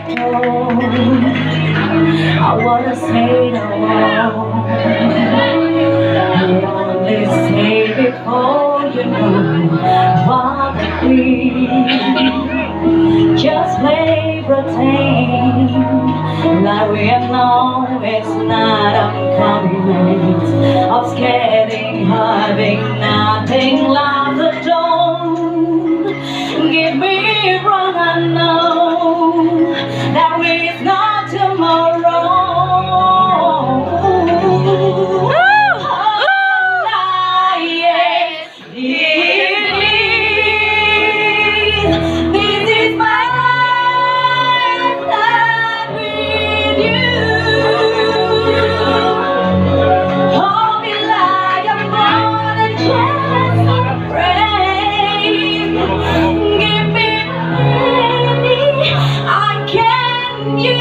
Oh, I wanna say no more. You only say before you know what it is. Just play pretend like we know it's not a compliment of getting having nothing love the don't give me wrong. I know that is not tomorrow. You